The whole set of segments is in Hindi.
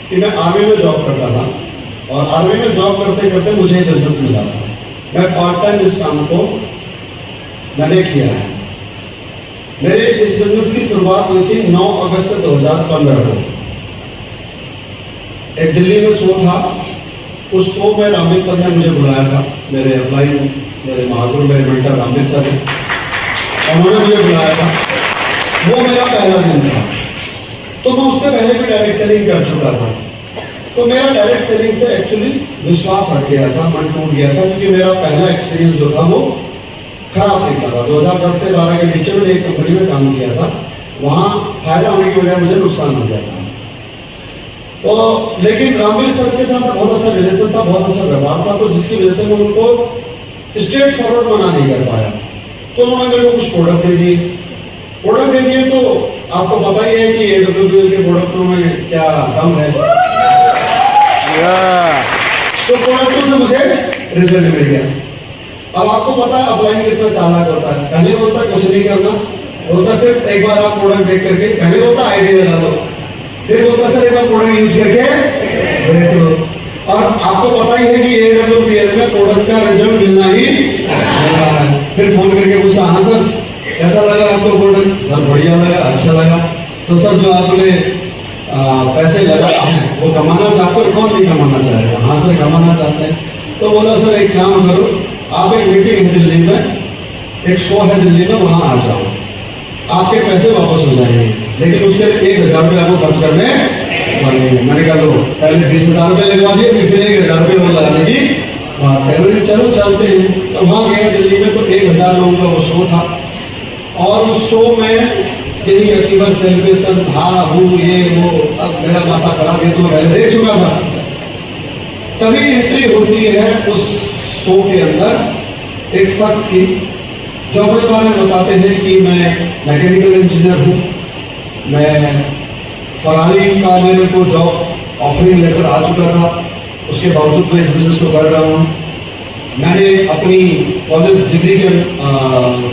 कि मैं आर्मी में जॉब करता था और आर्मी में जॉब करते करते मुझे बिजनेस मिला था। मैं पार्ट टाइम इस काम को मैंने किया है। मेरे इस बिजनेस की शुरुआत हुई थी 9 अगस्त 2015 को। एक दिल्ली में शो था, उस शो में रामवीर सर ने मुझे बुलाया था। मेरे अप्लाई मेरे महागुरु मेरे मेंटर रामवीर सर हैं, उन्होंने मुझे बुलाया था। वो मेरा पहला दिन था। तो मैं उससे पहले भी डायरेक्ट सेलिंग कर चुका था। तो मेरा डायरेक्ट सेलिंग से एक्चुअली विश्वास हट गया था, मन टूट गया था, क्योंकि मेरा पहला एक्सपीरियंस जो था वो खराब निकला था। 2010 से 12 के बीच में एक कंपनी में काम किया था, वहाँ फायदा होने की बजाय मुझे नुकसान हो गया था। तो लेकिन रामवीर सर के साथ बहुत अच्छा रिलेशन था, बहुत अच्छा व्यवहार था, तो जिसकी वजह से मैं उनको स्ट्रेट फॉरवर्ड मना नहीं कर पाया। तो उन्होंने मेरे को कुछ प्रोडक्ट दे दिए। तो आपको पता ही है कि AWPL के प्रोडक्टों में क्या दम है। तो प्रोडक्टों से मुझे रिजल्ट मिल गया। अब आपको पता है अपलाइन कितना चालाक होता है। पहले बोलता है कुछ नहीं करना, बोलता सिर्फ एक बार आप प्रोडक्ट देख करके, पहले बोलता आईडी लगा लो, फिर बोलता सर एक बार प्रोडक्ट यूज करके देख लो। और आपको पता ही है कि AWPL में प्रोडक्ट का रिजल्ट मिलना ही मिल रहा है। फिर फोन करके पूछता, हाँ सर कैसा लगा आपको प्रोडक्ट? सर बढ़िया लगा, अच्छा लगा। तो सर जो आपने पैसे लगाए हैं वो कमाना चाहते हो? कौन नहीं कमाना चाहेगा? हाँ सर कमाना चाहते हैं। तो बोला सर एक काम करो, आप एक मीटिंग है दिल्ली में, एक शो है दिल्ली में, वहाँ आ जाओ, आपके पैसे वापस हो जाएंगे, लेकिन उसके लिए 1000 रुपये आपको खर्च करने पड़ेंगे। मैंने कहा लो पहले 20,000 रुपये लगवा दिए, फिर 1000 रुपये वो लगाने की बात है। चलो चलते हैं। तो वहाँ गया दिल्ली में, तो 1000 लोगों का वो शो था और उस शो में यही अचीवर सेलिब्रेशन था, ये वो। अब मेरा माथा खराब है, तो मैं पहले देख चुका था। तभी एंट्री होती है उस शो के अंदर एक शख्स की, जो अपने बारे में बताते हैं कि मैं मैकेनिकल इंजीनियर हूँ, मैं फरारी का मेरे को जॉब ऑफरिंग लेकर आ चुका था, उसके बावजूद मैं इस बिजनेस को कर रहा हूँ। मैंने अपनी कॉलेज डिग्री के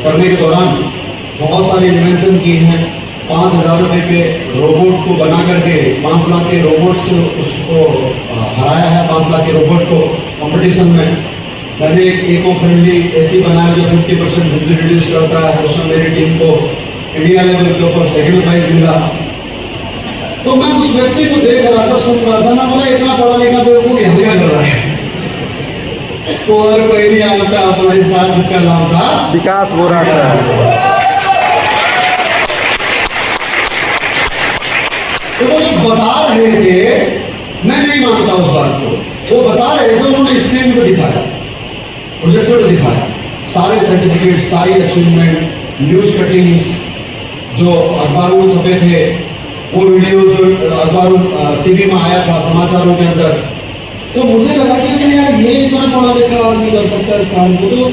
करने के दौरान बहुत सारी इन्वेंशन की हैं। 5,000 रुपये के रोबोट को बना करके 5 लाख के रोबोट से उसको हराया है, 5 लाख के रोबोट को कंपटीशन में। मैंने एक इको फ्रेंडली AC बनाया जो 50% बिजली रिड्यूस करता है, उसमें मेरी टीम को इंडिया लेवल के ऊपर 2nd प्राइज मिला। तो मैं उस व्यक्ति को देख रहा था, सुन रहा था, मैं बोला इतना पढ़ा लिखा बेवकूफ यहाँ क्या कर रहा है? तो और कोई नहीं आता, अपना इंसान जिसका नाम था विकास बोरा सर। तो वो जो बता रहे थे, मैं नहीं मानता उस बात को। वो बता रहे थे, उन्होंने स्क्रीन पे दिखाया, प्रोजेक्टर पे दिखाया, सारे सर्टिफिकेट, सारी अचीवमेंट, न्यूज कटिंग्स जो अखबारों में छपे थे, वो वीडियो जो अखबारों TV में आया था, समाचारों के अंदर। तो मुझे लगा कि यार ये इतना पढ़ा लिखा आदमी कर सकता है इस काम को, तो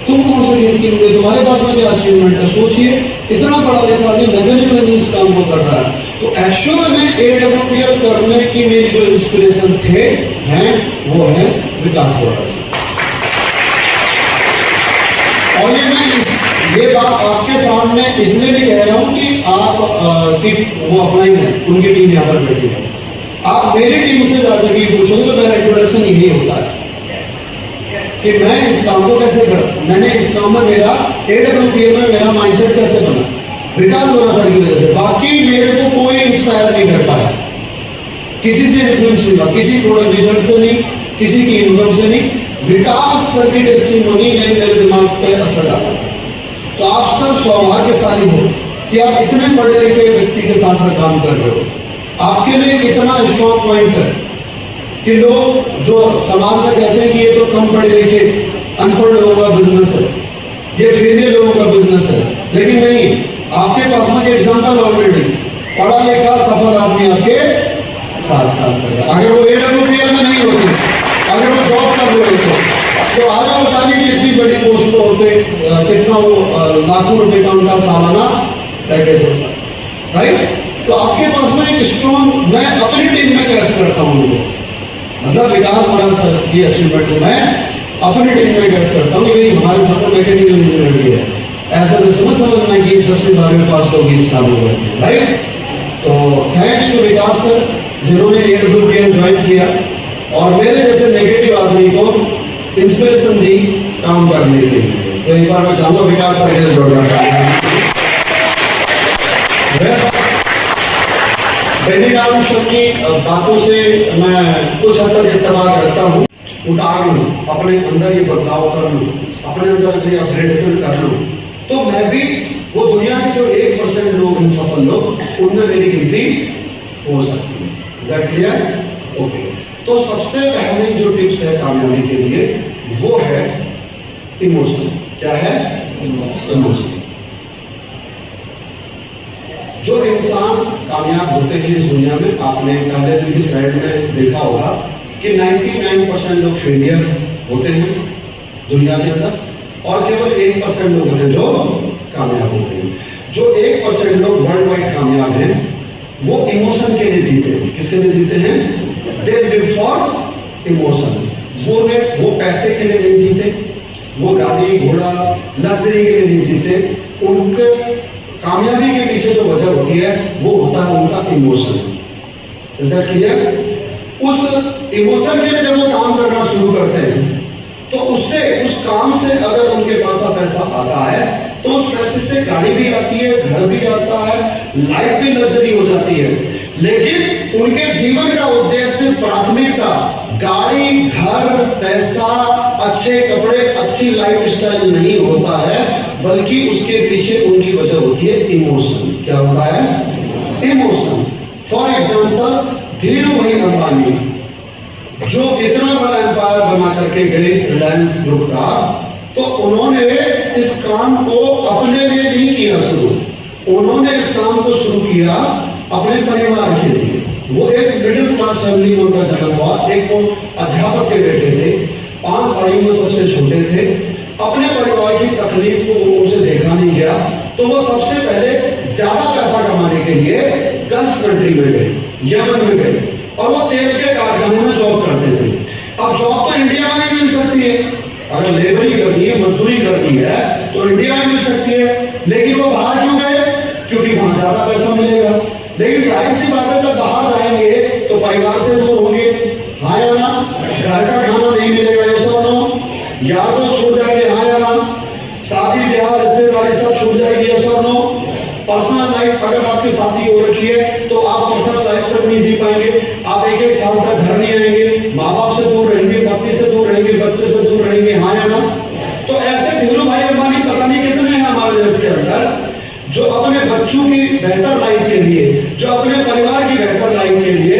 तुम कौन से खेल की लोगे? तुम्हारे पास में क्या अचीवमेंट है? सोचिए, इतना पढ़ा लिखा आदमी मैकेनिकल इस काम को कर रहा है। तो एक्चुअल में AWPL करने की मेरी जो इंस्पिरेशन हैं वो है विकास बोरा से। और ये बात आपके सामने इसलिए भी कह रहा हूँ कि आप की वो अपना ही है, उनकी टीम यहाँ पर बैठी है। आप मेरी टीम से जाकर के पूछोगे तो मेरा इंट्रोडक्शन यही होता है कि मैं इस काम को कैसे करूं, मैंने इस काम में मेरा AWPL में मेरा माइंडसेट कैसे बना, विकास बोरा सर की वजह से। बाकी मेरे को कोई इंस्पायर नहीं कर पाया, किसी से इन्फ्लुएंस नहीं हुआ, किसी प्रोडक्ट रिजल्ट से नहीं, किसी की इनकम से नहीं, विकास सर की टेस्टिमोनी ने मेरे दिमाग पे असर डाला। तो आप सब सौभाग्यशाली हो कि आप इतने पढ़े लिखे व्यक्ति के साथ में काम कर रहे हो। आपके लिए कितना स्ट्रॉन्ग पॉइंट है कि लोग जो समाज में कहते हैं कि ये तो कम पढ़े लिखे अनपढ़ लोगों का बिजनेस है, ये फेलियर लोगों का बिजनेस है, लेकिन नहीं, आपके पास में एग्जाम्पल ऑलरेडी पढ़ा लिखा सफल आदमी आपके साथ काम कर रहा है। अगर वो AWPL में नहीं होते, अगर वो जॉब कर रहे होते, तो आगे बताइए कितनी बड़ी पोस्ट पे होते, कितना वो लाखों रुपए का उनका सालाना पैकेज होता, राइट? तो आपके पास में एक स्ट्रॉन्ग, मैं अपनी टीम में कैसे करता हूँ उनको, मतलब विकास बोरा सर की अचीवमेंट मैं अपनी टीम में कैसे करता हूँ। भाई हमारे साथ मैकेनिकल इंजीनियर भी है, ऐसा नहीं समझना कि 10वीं 12वीं पास लोग इस काम को करते हैं, राइट? तो थैंक्स टू विकास सर जिन्होंने ये ग्रुप ज्वाइन किया और मेरे जैसे नेगेटिव आदमी को इंस्पिरेशन दी काम करने के लिए। तो एक बार मैं चाहूंगा विकास सर के जोरदार बेनीराम सर की बातों से मैं कुछ हद तक इत्तेफाक रखता हूँ। उतार लूँ, अपने अंदर ये बदलाव कर लूँ, अपने अंदर ये अपग्रेडेशन कर लूँ, तो मैं भी वो दुनिया के जो 1% लोग हैं सफल लोग, उनमें मेरी गिनती हो सकती है। Is that clear? ओके। तो सबसे पहले जो टिप्स है कामयाबी के लिए वो है इमोशन। क्या है? इमोशन। जो इंसान कामयाब होते हैं इस दुनिया में, आपने पहले दिन की स्लाइड में देखा होगा कि 99% लोग फेलियर होते हैं दुनिया के अंदर और केवल 1% लोग होते हैं जो कामयाब होते हैं। जो 1% लोग वर्ल्ड वाइड कामयाब हैं वो इमोशन के लिए जीते हैं। किसके लिए जीते हैं? They live for emotion. वो पैसे के लिए नहीं जीते, वो गाड़ी घोड़ा लग्जरी के लिए नहीं जीते। उनके कामयाबी के पीछे जो वजह होती है वो होता है उनका इमोशन। Is that clear? उस इमोशन के लिए जब वो काम करना शुरू करते हैं तो उससे, उस काम से अगर उनके पास पैसा आता है तो उस पैसे से गाड़ी भी आती है, घर भी आता है, लाइफ भी लग्जरी हो जाती है। लेकिन उनके जीवन का उद्देश्य, प्राथमिकता गाड़ी, घर, पैसा, अच्छे कपड़े, अच्छी लाइफ स्टाइल नहीं होता है, बल्कि उसके पीछे उनकी वजह होती है इमोशन। क्या होता है? इमोशन। फॉर एग्जाम्पल धीरू भाई अंबानी जो इतना बड़ा एम्पायर बना करके गए रिलायंस ग्रुप का, तो उन्होंने इस काम को अपने लिए नहीं किया शुरू, उन्होंने इस काम को शुरू किया अपने परिवार के लिए। वो एक मिडिल क्लास फैमिली में उनका जन्म हुआ, एक वो अध्यापक के बेटे थे, 5 भाइयों में सबसे छोटे थे। अपने परिवार की तकलीफ को उनसे देखा नहीं गया, तो वो सबसे पहले ज्यादा पैसा कमाने के लिए गल्फ कंट्री में गए, यमन में गए और वो तेल के कारखाने में जॉब करते थे। अब जॉब तो इंडिया में मिल सकती है, अगर लेबरी करनी है, मजदूरी करनी है तो इंडिया में मिल सकती है, लेकिन वो बाहर क्यों गए? क्योंकि वहां ज्यादा पैसा मिलेगा। लेकिन जाहिर सी बात है जब बाहर जाएंगे तो परिवार से दूर होंगे, हाँ या ना? घर का खाना नहीं मिलेगा, ऐसा नो, यार तो छूट जाएंगे, हाँ या ना? शादी ब्याह रिश्तेदारी सब छूट जाएगी, ऐसा नो? पर्सनल लाइफ, अगर आपकी शादी हो रखी है तो आप पर्सनल लाइफ तक नहीं जी पाएंगे, आप 1-1 साल तक घर नहीं आएंगे, माँ बाप से दूर रहेंगे, पत्नी से दूर रहेंगे, बच्चे से दूर रहेंगे, हाँ या ना? तो ऐसे धीरू भाई अंबानी पता नहीं कितने हैं हमारे देश के अंदर जो अपने बच्चों की बेहतर लाइफ के लिए, जो अपने परिवार की बेहतर लाइफ के लिए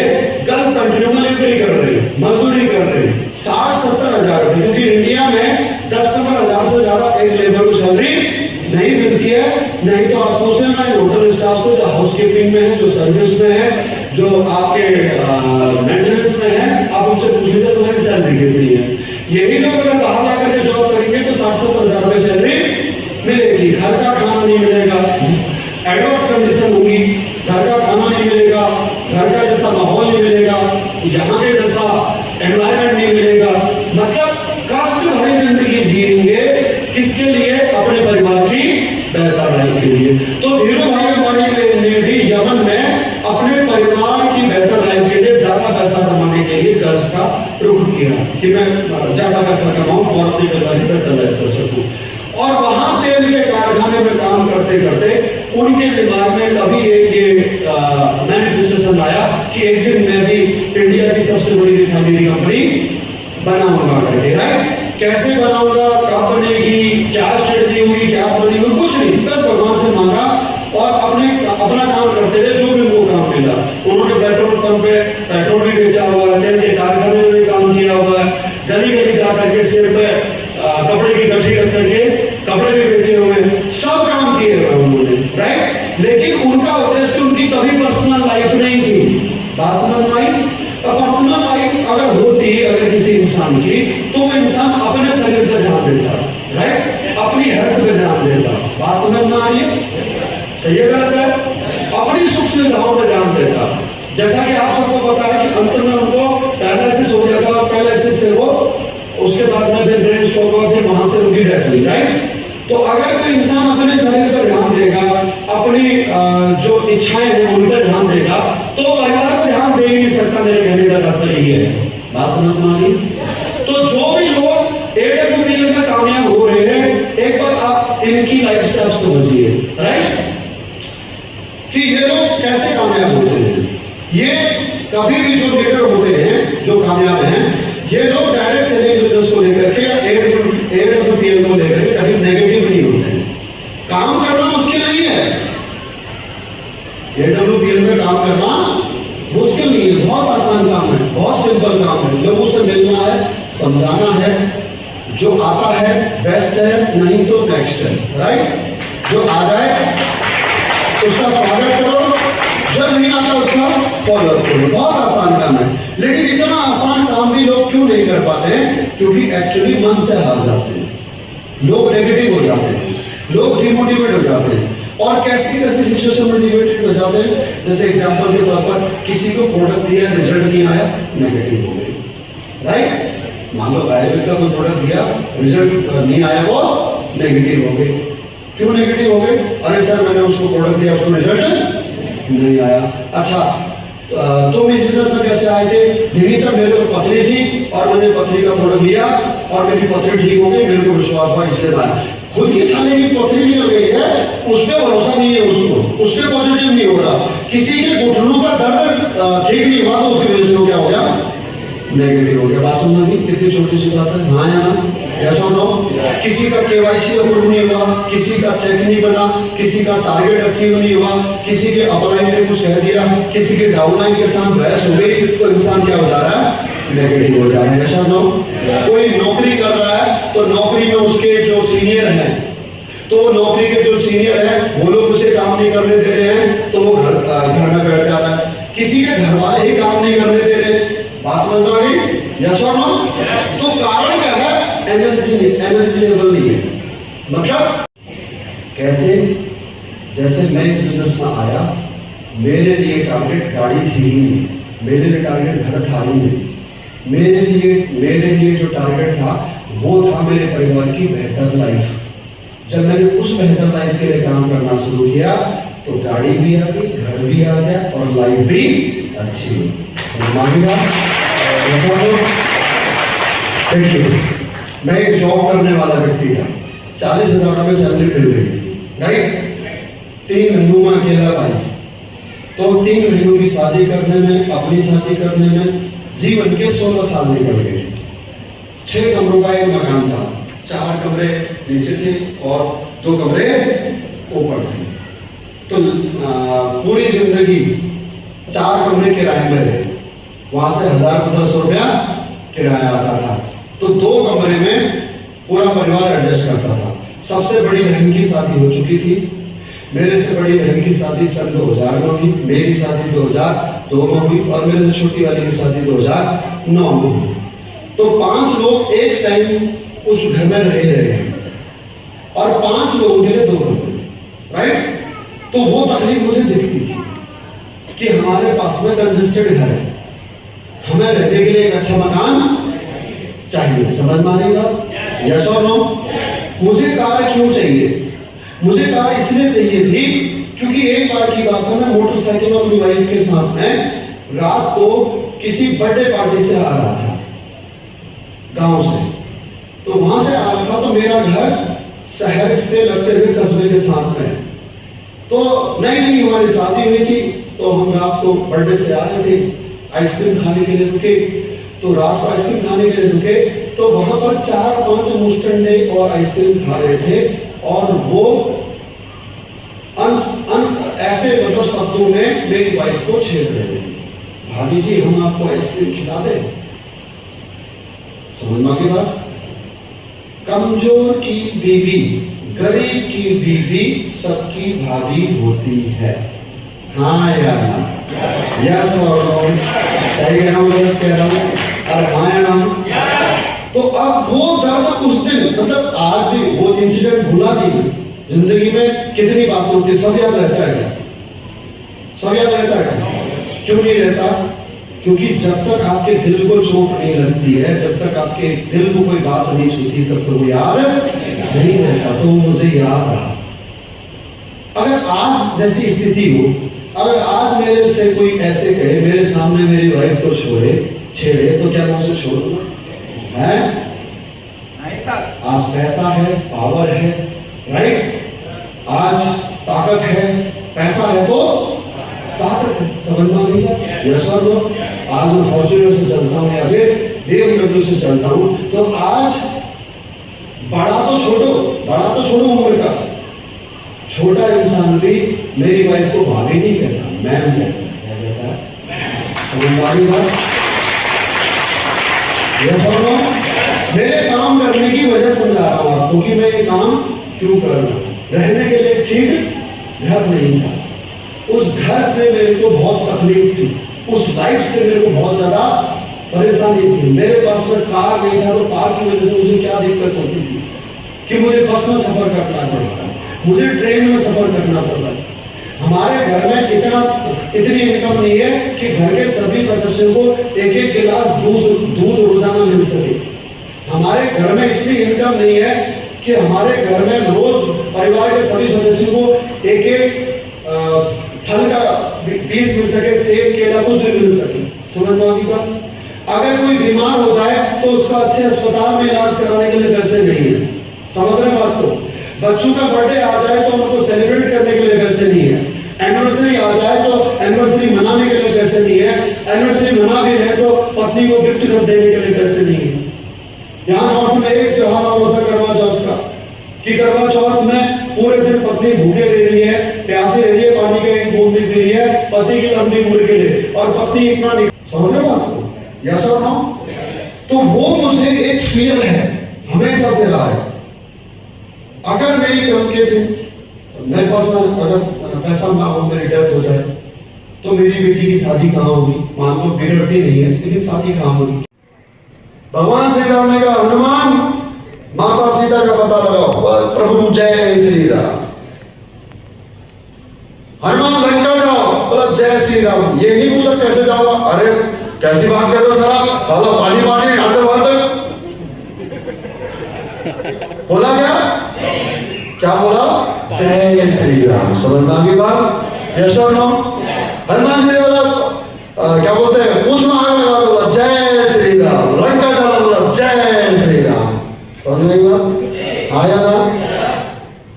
गल्फ कंट्रियों में लेबरी कर रहे हैं, मजदूरी कर रहे हैं। 60-70 हजार रुपए, क्योंकि इंडिया में 10-15 हजार से ज्यादा एक लेबर को सैलरी नहीं मिलती है। नहीं तो आप पूछ लेना होटल स्टाफ से, जो हाउसकीपिंग में है, जो सर्विस में है, जो आपके मेंटेनेंस में है, आप उनसे पूछ लीजिए तुम्हारी सैलरी कितनी है। यही लोग अगर बाहर जाकर के जॉब करेंगे तो 60-70 हजार रुपए सैलरी मिलेगी, घर का खाना नहीं मिलेगा, एडवर्स कंडीशन होगी, घर का खाना नहीं मिलेगा, घर का जैसा माहौल नहीं मिलेगा, यहाँ के जैसा एनवायरनमेंट नहीं मिलेगा, मतलब कष्ट भरी जिंदगी जिएंगे। किसके लिए? अपने परिवार की बेहतर लाइफ के लिए। तो धीरू भाई अंबानी ने भी यमन में अपने परिवार की बेहतर लाइफ के लिए, ज्यादा पैसा कमाने के लिए गल्फ का रुख किया कि मैं ज्यादा पैसा कमाऊं और अपने परिवार की बेहतर लाइफ कर सकूं। और वहां तेल के कारखाने में काम करते करते उनके दिमाग में कभी एक ये मैनिफेस्टेशन आया कि एक दिन मैं भी इंडिया की सबसे बड़ी रिफाइनरी कंपनी बनाऊंगा करके। राइट? कैसे बनाऊंगा, कब बनेगी, क्या स्ट्रेटजी होगी, क्या बनेगी, कुछ नहीं, बस भगवान से मांगा और अपना काम करते रहे, जो भी वो काम मिला। उन्होंने पेट्रोल पंप पे पेट्रोल भी बेचा हुआ है, तेल के कारखाने में भी काम किया हुआ है, गली गली जा करके सिर पे कपड़े की गठरी रख करके कपड़े भी बेचे हुए हैं, सब काम किए हुए उन्होंने। राइट? लेकिन उनका उद्देश्य, उनकी कभी पर्सनल लाइफ नहीं थी। बात समझ में आई? पर्सनल लाइफ अगर होती अगर किसी इंसान की, तो वो इंसान अपने शरीर पर ध्यान देता, राइट? अपनी हेल्थ पे ध्यान देता। बात समझ में आ रही है? सही है गलत है? अपनी सुख सुविधाओं पे ध्यान देता। जैसा कि आप सबको पता है कि अंत में उनको पैरालिसिस हो गया था, पैरालिसिस से वो उसके बाद में फिर ब्रेन स्ट्रोक हुआ, फिर वहां से उनकी डेथ हुई। राइट? तो अगर कोई इंसान अपने शरीर पर ध्यान देगा, अपनी जो इच्छाएं हैं उन पर ध्यान देगा, तो परिवार को ध्यान दे ही नहीं सकता। मेरे कहने का तात्पर्य ये है, बात समझ में आ रही? तो जो भी लोग एडब्ल्यूपीएल में कामयाब हो रहे हैं, एक बार आप इनकी लाइफ से आप समझिए, राइट, कि ये लोग कैसे कामयाब होते हैं। ये कभी भी जो लीडर होते हैं जो कामयाब हैं, ये लोग डायरेक्ट सेलिंग बिजनेस को लेकर के या एडब्ल्यूपीएल को लेकर के कभी नेगेटिव नहीं होते हैं। काम करना मुश्किल नहीं है, एडब्ल्यूपीएल में काम करना मुश्किल नहीं है, बहुत आसान काम है, बहुत सिंपल काम है। लोगों से मिलना है, समझाना है, जो आता है बेस्ट है, नहीं तो नेक्स्ट है, राइट। जो आ जाए उसका स्वागत करो, जब नहीं आता उसका फॉलो करो। बहुत आसान काम है, लेकिन इतना आसान काम भी लोग क्यों नहीं कर पाते हैं? क्योंकि एक्चुअली मन से हार जाते हैं, लोग नेगेटिव हो जाते हैं, लोग डिमोटिवेट हो जाते हैं। और कैसी कैसी सिचुएशन में डिमोटिवेट हो जाते हैं? जैसे एग्जांपल के तौर पर किसी को प्रोडक्ट दिया, रिजल्ट नहीं आया, नेगेटिव हो गए, राइट। मान लो आयुर्वेद का कोई प्रोडक्ट दिया, रिजल्ट नहीं आया, वो नेगेटिव हो गए। क्यों नेगेटिव हो गए? अरे सर मैंने उसको प्रोडक्ट दिया, उसको रिजल्ट नहीं आया। अच्छा, तुम इस बिजनेस में कैसे आए थे? नहीं सर मेरे को पथरी थी और मैंने पथरी का प्रोडक्ट लिया और मेरी पथरी ठीक हो गई, मेरे को विश्वास हुआ इसलिए आया। खुद की साले की पथरी निकल गई है, उस पर भरोसा नहीं है, उसको उससे पॉजिटिव नहीं हो रहा। किसी के घुटनों का दर्द ठीक नहीं हुआ तो उसकी वजह से क्या हो गया? नेगेटिव हो गया। बात समझ में? कितनी छोटी सी बात है, हाँ या ना? ऐसा नो? किसी का केवाईसी अप्रूव नहीं हुआ, किसी का चेक नहीं बना, किसी का टारगेट अचीव नहीं हुआ, किसी के अपलाइन ने कुछ कह दिया, किसी के डाउनलाइन के साथ बहस हो गई, तो इंसान क्या हो जा रहा है? नेगेटिव हो जा रहा है। ऐसा नो? कोई नौकरी कर रहा है तो नौकरी में उसके जो सीनियर हैं, तो नौकरी के जो सीनियर हैं वो लोग उसे काम नहीं करने दे रहे हैं, तो वो घर में बैठ जा रहा है। किसी के घर वाले ही काम नहीं करने दे रहे। बात समझ में आ गई? यस और नो? तो कारण क्या है? एनर्जी लेवल नहीं है। मतलब कैसे? जैसे मैं इस बिजनेस में आया, मेरे लिए टारगेट गाड़ी थी ही नहीं, मेरे लिए टारगेट घर था ही नहीं। मेरे लिए जो टारगेट था वो था मेरे परिवार की बेहतर लाइफ। जब मैंने उस बेहतर लाइफ के लिए काम करना शुरू किया तो गाड़ी भी आ गई, घर भी आ गया और लाइफ भी अच्छी हुई। मानेगा? Thank you. मैं एक जॉब करने वाला व्यक्ति था, 40,000 में सैलरी मिल रही थी, राइट। 3 महीनों में अकेला भाई, तो 3 महीनों की शादी करने में, अपनी शादी करने में जीवन के 16 साल निकल गए। 6 कमरों का एक मकान था, 4 कमरे नीचे थे और 2 कमरे ऊपर थे। तो पूरी जिंदगी 4 कमरे किराए में रहे, वहां से 1000-1500 रुपया किराया आता था। तो 2 कमरे में पूरा परिवार एडजस्ट करता था। सबसे बड़ी बहन की शादी हो चुकी थी, मेरे से बड़ी बहन की शादी सन 2000 में हुई, मेरी शादी 2002 में हुई और मेरे से छोटी वाली की शादी 2009 में हुई। तो 5 लोग एक टाइम उस घर में रहे हैं और 5 लोगों के लिए 2 कमरे, राइट। तो वो तकलीफ मुझे दिखती थी कि हमारे पास में कंजेस्टेड घर है, हमें रहने के लिए एक अच्छा मकान चाहिए। समझ में आ रही बात? यस और नो? मुझे कार क्यों चाहिए? मुझे कार इसलिए चाहिए थी क्योंकि एक बार की बात है, मैं मोटरसाइकिल में अपनी वाइफ के साथ में रात को किसी बर्थडे पार्टी से आ रहा था गांव से। तो वहां से आ रहा था तो मेरा घर शहर से लगते हुए कस्बे के साथ में। तो नई हमारी शादी हुई थी, तो हम रात को बर्थडे से आ रहे थे, आइसक्रीम खाने के लिए रुके। तो रात को आइसक्रीम खाने के लिए रुके तो वहां पर 4-5 मुस्टंडे और आइसक्रीम खा रहे थे और वो ऐसे मतलब शब्दों में मेरी वाइफ को छेड़ रहे थे, भाभी जी हम आपको आइसक्रीम खिला दें। समझ में की बात? कमजोर की बीवी, गरीब की बीवी सबकी भाभी होती है, हाँ या ना? यस और नो? सही कह रहा हूँ, गलत कह रहा हूँ? अरे हाँ या ना? तो अब वो दर्द उस दिन, मतलब आज भी वो इंसिडेंट भूला नहीं मैं। जिंदगी में कितनी बातें होती है, सब याद रहता है क्या? सब याद रहता है क्या? क्यों नहीं रहता? क्योंकि जब तक आपके दिल को चोट नहीं लगती है, जब तक आपके दिल को कोई बात नहीं छूती, तब तो वो याद नहीं रहता। तो मुझे याद रहा। अगर आज जैसी स्थिति हो, अगर आज मेरे से कोई ऐसे कहे, मेरे सामने मेरी वाइफ को छेड़े, तो क्या मैं उसे छोड़ दूंगा? है? आज पैसा है, पावर है, राइट? आज ताकत है, पैसा है तो ताकत है, समझ में नहीं है? यस और नो? आज मैं फॉर्च्यूनर से चलता हूँ या फिर BMW से चलता हूँ, तो आज बड़ा तो छोड़ो उम्र का, छोटा इंसान भी मेरी वाइफ को भाभी नहीं कहता, मैम कहता है। क्या कहता है? समझ में आ रही बात? यस और नो? मेरे काम करने की वजह समझा रहा हूँ आपको कि मैं ये काम क्यों कर रहा हूँ। रहने के लिए ठीक घर नहीं था, उस घर से मेरे को बहुत तकलीफ थी, उस लाइफ से मेरे को बहुत ज्यादा परेशानी थी। मेरे पास में कार नहीं था, तो कार की वजह से मुझे क्या दिक्कत होती थी कि मुझे बस में सफर करना पड़ रहा है, मुझे ट्रेन में सफर करना पड़ रहा है। हमारे घर में इतनी इनकम नहीं है कि घर के सभी सदस्यों को एक गिलास दूध रोजाना मिल सके। हमारे घर में इतनी इनकम नहीं है कि हमारे घर में रोज परिवार के सभी सदस्यों को एक फल का पीस मिल सके, सेब केला कुछ भी मिल सके। समझ में आती बात? अगर कोई बीमार हो जाए तो उसका अच्छे अस्पताल में इलाज कराने के लिए पैसे नहीं है। समझ रहे बात को? बच्चों का बर्थडे आ जाए तो उनको सेलिब्रेट करने के लिए पैसे नहीं है। एनिवर्सरी आ जाए तो एनिवर्सरी मनाने के लिए पैसे नहीं है। एनिवर्सरी मना भी है तो पत्नी को गिफ्ट कर देने के लिए पैसे नहीं है। यहाँ नॉर्थ में एक त्योहार और होता है करवा चौथ का, कि करवा चौथ में पूरे दिन पत्नी भूखे रह रही है, प्यासी रह रही है, पानी का एक बूंद भी पी रही है पति की लंबी उम्र के लिए, और पत्नी इतना नहीं। समझ रहे बात को? यस और नो? तो वो मुझे एक फियर है, हमेशा से रहा है। अगर मेरी कम के दिन मेरे पास अगर पैसा ना हो, मेरी डेथ हो जाए, तो मेरी बेटी की शादी कहाँ होगी? मान लो बिगड़ती नहीं है, लेकिन शादी कहाँ होगी? भगवान श्री राम ने कहा, हनुमान माता सीता का पता लगाओ। प्रभु जय श्री राम। हनुमान लंका जाओ, बोला जय श्री राम। ये नहीं पूछा कैसे जाऊंगा? अरे कैसी बात कर रहे हो सर? बोला पानी यहां से वहां तक। बोला क्या बोला? जय श्री राम। समझ में आ गई बात? यस और नो? हनुमान जी ने बोला क्या बोलते हैं, पूछ में आग लगा दो, बोला जय श्री राम। लंका जाना, बोला जय श्री राम। समझ में आई बात? आया ना?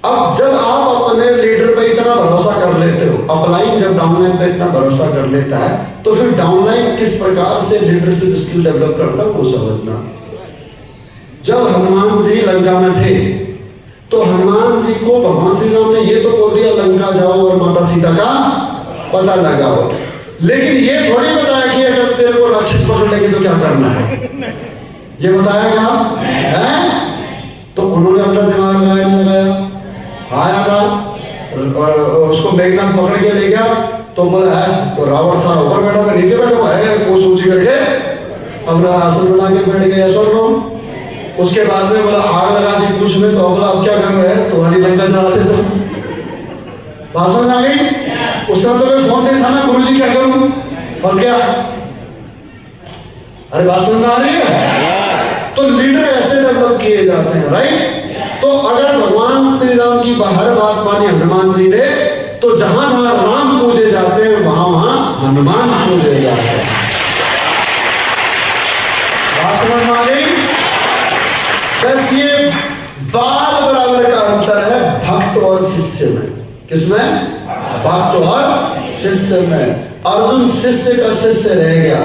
अब जब आप अपने लीडर पे इतना भरोसा कर लेते हो, अपलाइन जब डाउनलाइन पे इतना भरोसा कर लेता है, तो फिर डाउनलाइन किस प्रकार से लीडरशिप स्किल डेवलप करता है वो समझना। जब हनुमान जी लंका में थे, तो हनुमान जी को भगवान श्री राम ने ये तो बोल दिया लंका जाओ और माता सीता का पता लगाओ, लेकिन ये थोड़ी बताया कि अगर तेरे को राक्षस पकड़ लेंगे तो क्या करना है। ये बताया क्या है? तो उन्होंने अपना दिमाग लगाया, आया था और उसको मेघनाथ पकड़ के ले गया, तो बोला है तो रावण सारा ऊपर बैठा, मैं नीचे बैठा हुआ है, वो सूची करके अपना आसन बना के बैठ गया। सुनो, उसके बाद में बोला आग लगा दी पूछ में, तो बोला अब क्या कर रहे हैं, तुम्हारी लंका जलाते तो। बात समझ आ गई? उस समय तो कोई फोन नहीं था ना, गुरुजी क्या करूं, फंस गया। अरे बात समझ आ रही है? तो लीडर ऐसे डेवलप किए जाते हैं, राइट? तो अगर भगवान श्री राम की हर बात मानी हनुमान जी ने, तो जहां जहां राम पूजे जाते हैं वहां वहां हनुमान पूजे जाते हैं। बात समझ में आ गई? बस ये बाल बराबर का अंतर है भक्त और शिष्य में। किसमें? भक्त और शिष्य में। अर्जुन शिष्य का शिष्य रह गया,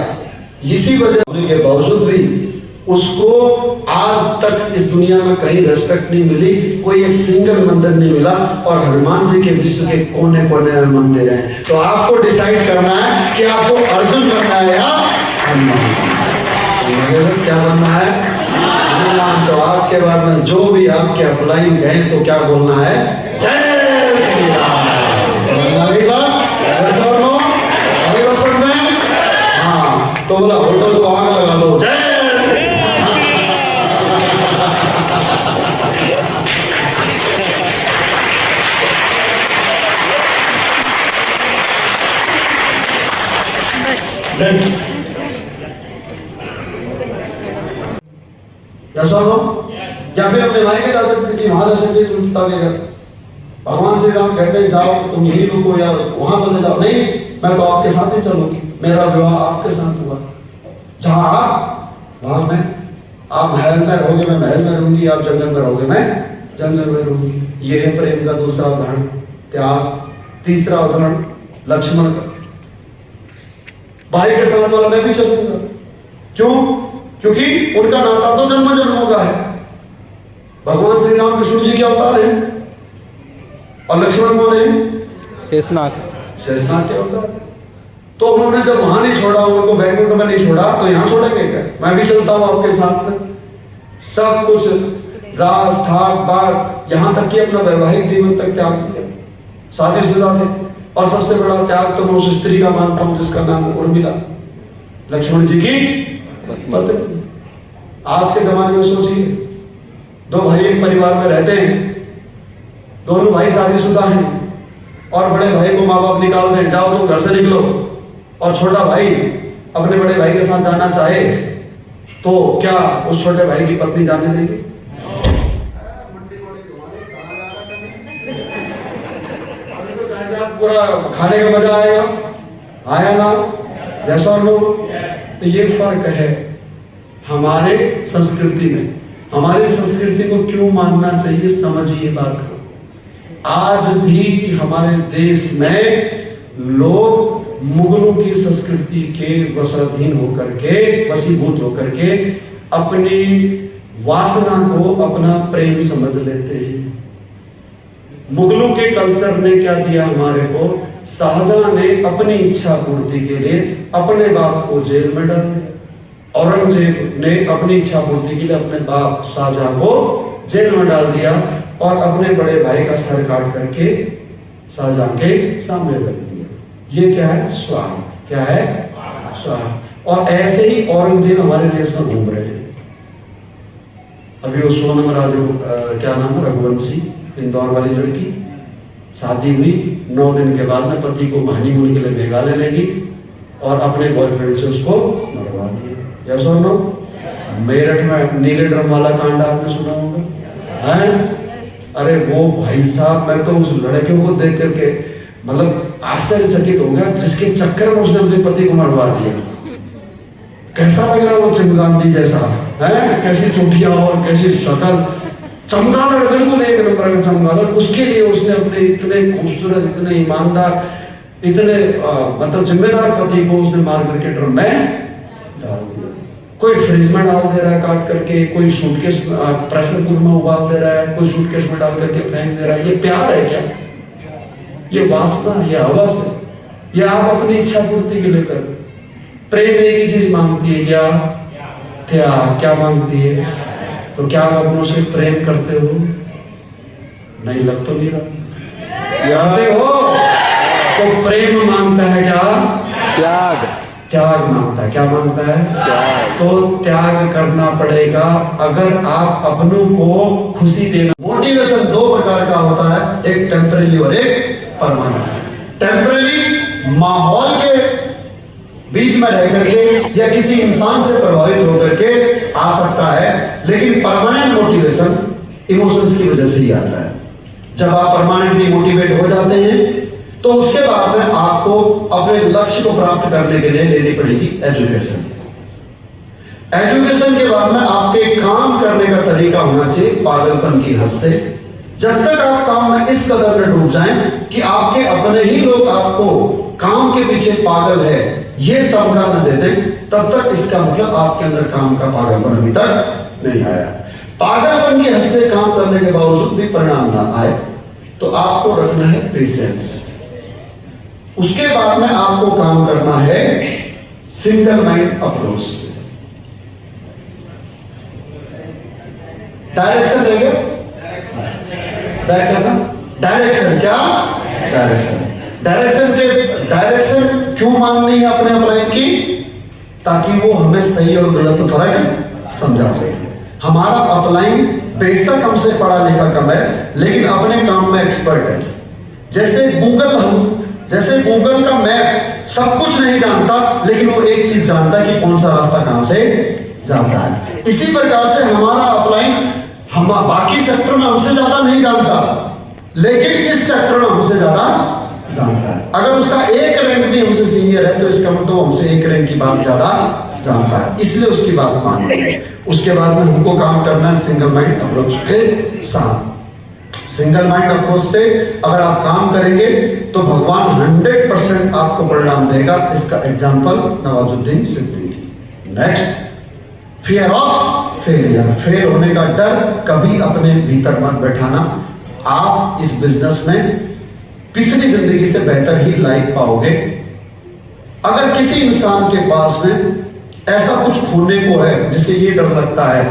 इसी वजह होने के बावजूद भी उसको आज तक इस दुनिया में कहीं रेस्पेक्ट नहीं मिली, कोई एक सिंगल मंदिर नहीं मिला, और हनुमान जी के विश्व के कोने कोने में मंदिर हैं। तो आपको डिसाइड करना है कि आपको अर्जुन बनना है या हनुमान। क्या बनना है? हनुमान। तो आज के बाद में जो भी आपके अपलाइन गए तो क्या बोलना है? जय श्री राम। हाँ, तो बोला होटल को आग लगा दो, जय श्री राम। या फिर अपने भाई के जा सकती थी, वहां जा सकती थी, भगवान श्री राम कहते हैं जाओ तुम यही रुको या वहां चले जाओ, नहीं मैं तो आपके साथ ही चलूंगी, मेरा विवाह आपके साथ हुआ, जहां आप वहां मैं, आप महल में रहोगे मैं महल में रहूंगी, आप जंगल में रहोगे मैं जंगल में रहूंगी। ये है प्रेम का दूसरा उदाहरण त्याग। तीसरा उदाहरण लक्ष्मण का, भाई के साथ वाला मैं भी चलूंगा, क्यों? क्योंकि उनका नाता तो जन्म जन्मों का है। भगवान श्री राम विष्णु जी के अवतार हैं और लक्ष्मण कौन है? शेषनाग। शेषनाग के अवतार। तो उन्होंने जब वहां नहीं छोड़ा, उनको बैकुंठ में नहीं छोड़ा, तो यहाँ छोड़ेंगे क्या? मैं भी चलता हूं आपके साथ में, सब कुछ राज ठाट बाट यहां तक कि अपना वैवाहिक जीवन तक त्याग दिया, शादीशुदा थे। और सबसे बड़ा त्याग तो मैं उस स्त्री का मानता हूं जिसका नाम उर्मिला, लक्ष्मण जी की पत्नी। आज के जमाने में सोचिए, दो भाई एक परिवार में रहते हैं, दोनों भाई शादीशुदा हैं और बड़े भाई को माँ बाप निकाल दें, जाओ तुम घर से निकलो, और छोटा भाई अपने बड़े भाई के साथ जाना चाहे तो क्या उस छोटे भाई की पत्नी जाने देगी? पूरा खाने का मजा आएगा, आया ना? यस और नो? तो ये फर्क है हमारे संस्कृति में। हमारी संस्कृति को क्यों मानना चाहिए, समझिए बात को। आज भी हमारे देश में लोग मुगलों की संस्कृति के वशाधीन होकर के, वशीभूत होकर के अपनी वासना को अपना प्रेम समझ लेते हैं। मुगलों के कल्चर ने क्या दिया हमारे को? शाहजहां ने अपनी इच्छा पूर्ति के लिए अपने बाप को जेल में डाल दिया, औरंगजेब ने अपनी इच्छा पूर्ति के लिए अपने बाप शाहजहां को जेल में डाल दिया और अपने बड़े भाई का सर काट करके शाहजहां के सामने रख दिया। ये क्या है? स्वार्थ। क्या है? स्वार्थ। और ऐसे ही औरंगजेब हमारे देश में घूम रहे हैं। अभी वो सोनम राजू क्या नाम है, रघुवंशी, इंदौर वाली लड़की, शादी हुई 9 दिन के बाद में पति को हनीमून के लिए मेघालय ले गई और अपने बॉयफ्रेंड से उसको मरवा दिया। यस और नो? मेरठ में नीले ड्रम वाला कांड आपने सुना होगा, हैं? अरे वो भाई साहब, मैं तो उस लड़के को देख करके मतलब आश्चर्यचकित हो गया, जिसके चक्कर में उसने अपने पति को मरवा दिया। कैसा लग रहा वो चिमगांधी जैसा है, कैसी चुटिया और कैसी शक्ल, चमगादड़, बिल्कुल एक नंबर का चमगादड़। उसके लिए उसने अपने इतने खूबसूरत, इतने ईमानदार, इतने मतलब जिम्मेदार पति को उसने मार करके ड्रम में डाल दिया। कोई फ्रिज में डाल दे रहा है काट करके, कोई सूटकेस प्रेशर कुकर में उबाल दे रहा है, कोई सूटकेस में डाल करके फेंक दे रहा है। ये प्यार है क्या? ये वासना, ये हवस है, ये आप अपनी इच्छा पूर्ति के लिए कर। प्रेम एक ही चीज मांगती है, क्या? त्याग। क्या मांगती है? तो क्या आप अपनों से प्रेम करते हो? नहीं, लग तो नहीं रहा। करते हो तो प्रेम मांगता है क्या? त्याग। त्याग मांगता है। क्या मांगता है? त्याग। तो त्याग करना पड़ेगा अगर आप अपनों को खुशी देना। मोटिवेशन 2 प्रकार का होता है, एक टेम्परेरी और एक परमानेंट। टेम्परेरी माहौल के बीच में रह करके या किसी इंसान से प्रभावित होकर के आ सकता है, लेकिन परमानेंट मोटिवेशन इमोशंस की वजह से ही आता है। जब आप परमानेंटली मोटिवेट हो जाते हैं तो उसके बाद में आपको अपने लक्ष्य को प्राप्त करने के लिए लेनी पड़ेगी एजुकेशन। एजुकेशन के बाद में आपके काम करने का तरीका होना चाहिए पागलपन की हद से। जब तक आप काम में इस कदर में डूब जाएं कि आपके अपने ही लोग आपको काम के पीछे पागल है ये तमगा न दे दें, तब तक इसका मतलब आपके अंदर काम का पागलपन अभी तक नहीं आया। पागलपन की हद से काम करने के बावजूद भी परिणाम ना आए तो आपको रखना है पेशेंस। उसके बाद में आपको काम करना है सिंगल माइंड अप्रोच से। डायरेक्शन रहेगा, बैक करना। डायरेक्शन क्या? डायरेक्शन क्यों माननी है अपने अपलाइन की? ताकि वो हमें सही और गलत फर्क समझा सके। हमारा अपलाइन बेशक हमसे पढ़ा लिखा कम है लेकिन अपने काम में एक्सपर्ट है। जैसे गूगल का मैप सब कुछ नहीं जानता लेकिन वो एक चीज जानता है कि कौन सा रास्ता कहां से जाता है। इसी प्रकार से हमारा अपलाइन हम बाकी सेक्टर में हमसे ज्यादा नहीं जानता लेकिन इस सेक्टर में हमसे ज्यादा जानता है। अगर उसका एक रैंक भी हमसे सीनियर है तो इसका मतलब हमसे एक रैंक की बात ज्यादा जानता है, इसलिए उसकी बात मानेंगे। उसके बाद में हमको काम करना है सिंगल माइंड अप्रोच के साथ। सिंगल माइंड अप्रोच से अगर आप काम करेंगे तो भगवान 100% आपको परिणाम देगा। इसका example Nawazuddin Siddiqui. Next, fear of failure, fail होने का डर कभी अपने भीतर मत बैठाना। आप इस बिजनेस में पिछली जिंदगी से बेहतर ही लाइफ पाओगे। अगर किसी इंसान के पास में ऐसा कुछ खोने को है जिससे ये डर लगता है,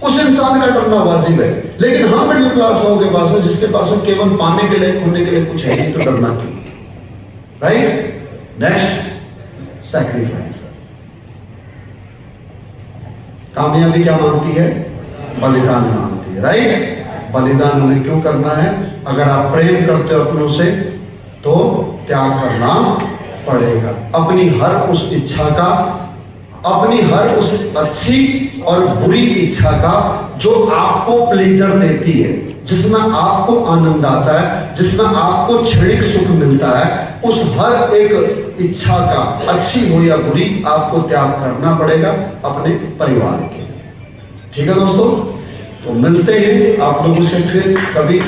उस इंसान का डरना वाजिब है। लेकिन हाँ, मिडिल क्लास लोगों के पास है जिसके पास में केवल पाने के लिए खोने के लिए कुछ है नहीं, तो डरना क्यों? राइट। Next, sacrifice. कामयाबी क्या मांगती है? बलिदान मांगती है। राइट। बलिदान हमें क्यों करना है? अगर आप प्रेम करते हो अपनों से तो त्याग करना पड़ेगा। अपनी हर उस इच्छा का, अपनी हर उस अच्छी और बुरी इच्छा का जो आपको प्लेजर देती है, जिसमें आपको आनंद आता है, जिसमें आपको क्षणिक सुख मिलता है, उस हर एक इच्छा का, अच्छी हो या बुरी, आपको त्याग करना पड़ेगा अपने परिवार के। ठीक है दोस्तों, तो मिलते हैं आप लोगों से फिर कभी।